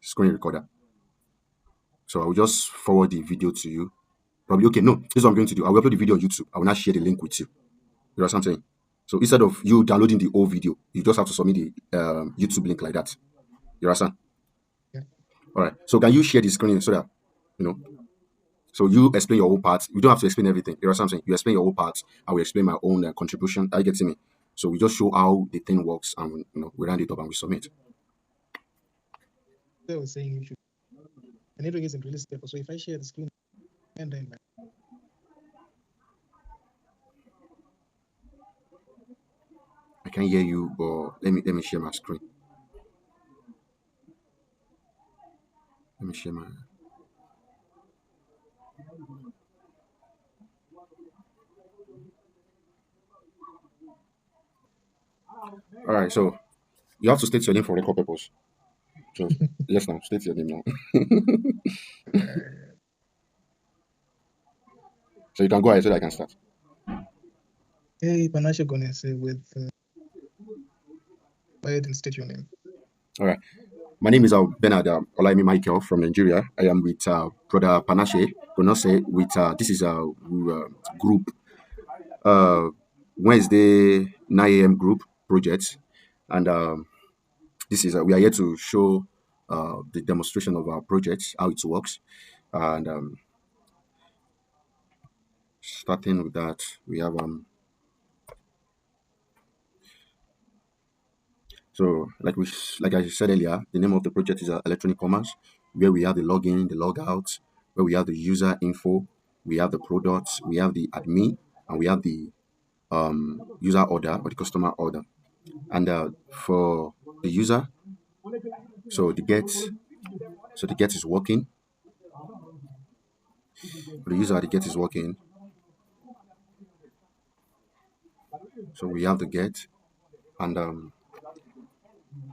screen recorder. So I will just forward the video to you. Probably okay. No, this is what I'm going to do. I will upload the video on YouTube. I will not share the link with you. You know what I'm saying? So instead of you downloading the old video, you just have to submit the YouTube link like that. You understand? Yeah. All right. So can you share the screen so that you know? So you explain your own part. You don't have to explain everything. You know what I'm saying? You explain your own part. I will explain my own contribution. Are you getting me? So we just show how the thing works, and we round it up and we submit. So I was saying you should. The network isn't really stable. So if I share the screen and then I can hear you, but let me share my screen. Let me share my. All right. So you have to state your name for record purpose. So yes, now state your name now. uh, So you can go ahead so that I can start. hey, Panashe Gonese with go ahead and state your name. All right. My name is Bernard Olaimi Michael from Nigeria. I am with brother Panache Gonose with this is a group uh, Wednesday 9 a.m. group project, and this is we are here to show the demonstration of our project, how it works, and starting with that, we have so like I said earlier, the name of the project is electronic commerce, where we have the login, the logout, where we have the user info, we have the products, we have the admin, and we have the user order or the customer order. And for the user, so the get is working. For the user, the get is working. So we have the get, and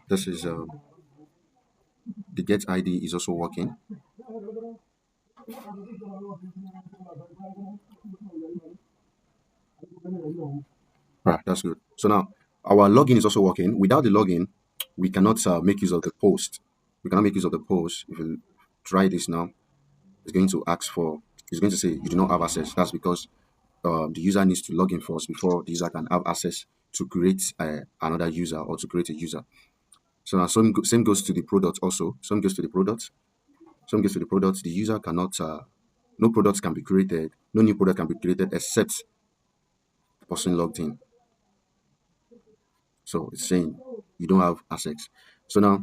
this is the get ID is also working. Right, that's good. So now our login is also working. Without the login, we cannot make use of the post. We cannot make use of the post. If you try this now, it's going to ask for. It's going to say you do not have access. That's because the user needs to log in first before the user can have access to create another user or to create a user. So now same goes to the product also. Some goes to the product. Some goes to the product. The user cannot. No products can be created. No new product can be created except the person logged in. So it's saying you don't have access. So now,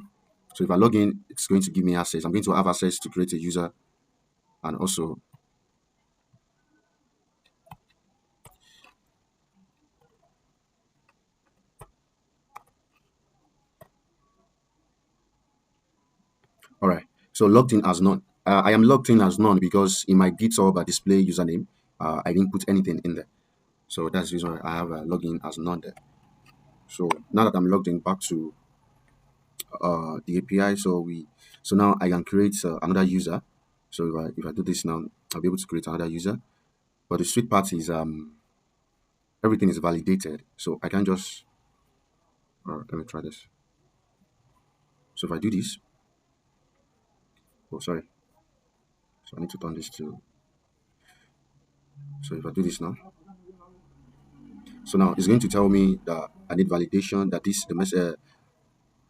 so if I log in, it's going to give me access. I'm going to have access to create a user and also, all right. So logged in as none. I am logged in as none because in my GitHub display username, I didn't put anything in there. So that's the reason why I have a login as none there. So now that I'm logged in back to the API, so now I can create another user. So if I do this now, I'll be able to create another user. But the sweet part is everything is validated. So I can just let me try this. So if I do this, oh sorry, so I need to turn this to. So if I do this now, so now it's going to tell me that I need validation that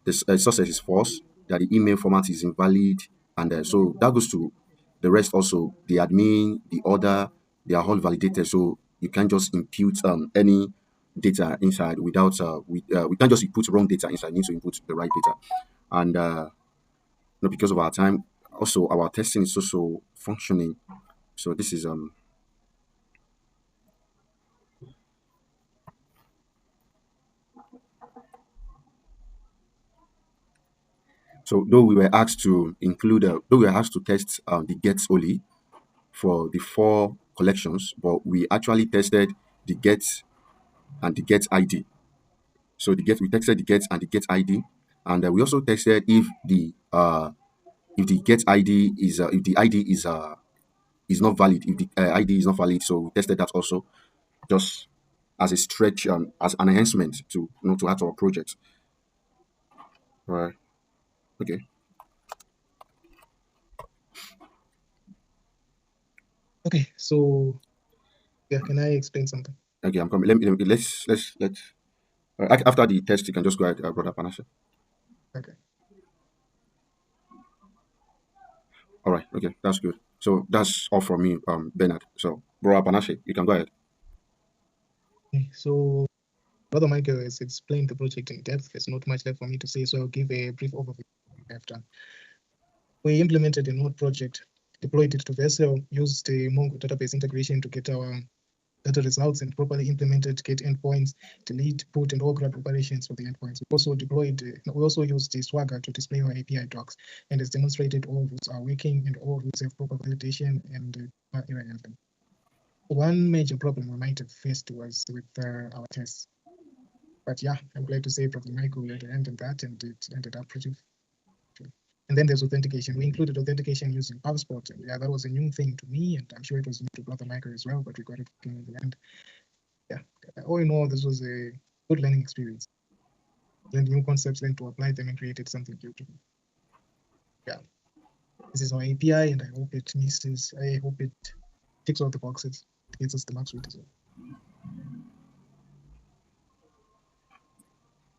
this success is false, that the email format is invalid, and so that goes to the rest also. The admin, the order, they are all validated. So you can't just impute any data inside without we can't just input wrong data inside. You need to input the right data, and because of our time, also our testing is also functioning. So this is so though we were asked to include though we were asked to test the gets only for the four collections, but we actually tested the get and the get ID. So the get we tested the get and the get ID, and we also tested if the get ID is if the ID is not valid, if the ID is not valid. So we tested that also, just as a stretch as an enhancement to to add to our project. Right. Okay. Okay, so yeah, can I explain something? Okay, I'm coming. Let's. After the test, you can just go ahead, brother Panashe. Okay. All right. Okay, that's good. So that's all from me, Bernard. So, brother Panashe, you can go ahead. So Brother Michael has explained the project in depth. There's not much left for me to say, so I'll give a brief overview after. We implemented a node project, deployed it to Vessel, used the Mongo database integration to get our data results, and properly implemented get endpoints, delete, put, and all grab operations for the endpoints. We also used the Swagger to display our API docs, and as demonstrated, all rules are working and all rules have proper validation and error handling. One major problem we might have faced was with our tests. But yeah, I'm glad to say Brother Michael had a hand in that, and it ended up pretty. And then there's authentication. We included authentication using Passport, and yeah, that was a new thing to me, and I'm sure it was new to Brother Michael as well. But we got it in the end. Yeah, all in all, this was a good learning experience. Learned new concepts, learned to apply them, and created something beautiful. Yeah, this is our API, and I hope it misses. I hope it ticks all the boxes. It gets us the marks we deserve.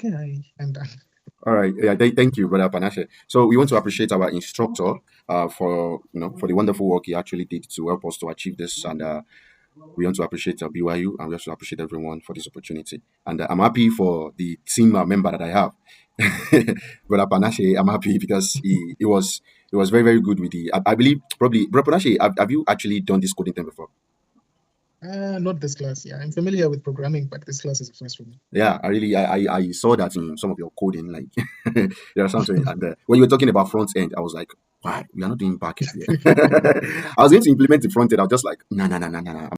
Okay, I'm done. All right. Yeah. Thank you, brother Panashe. So we want to appreciate our instructor for for the wonderful work he actually did to help us to achieve this, and we want to appreciate BYU, and we also appreciate everyone for this opportunity. And I'm happy for the team member that I have, brother Panashe. I'm happy because he was very good with the. I believe probably brother Panashe. Have you actually done this coding thing before? Not this class. Yeah, I'm familiar with programming, but this class is a first for me. Yeah, I saw that in some of your coding, like there are something. And when you were talking about front end, I was like, why we are not doing back end here? I was going to implement the front end. I was just like, no, no, no, no, no, no.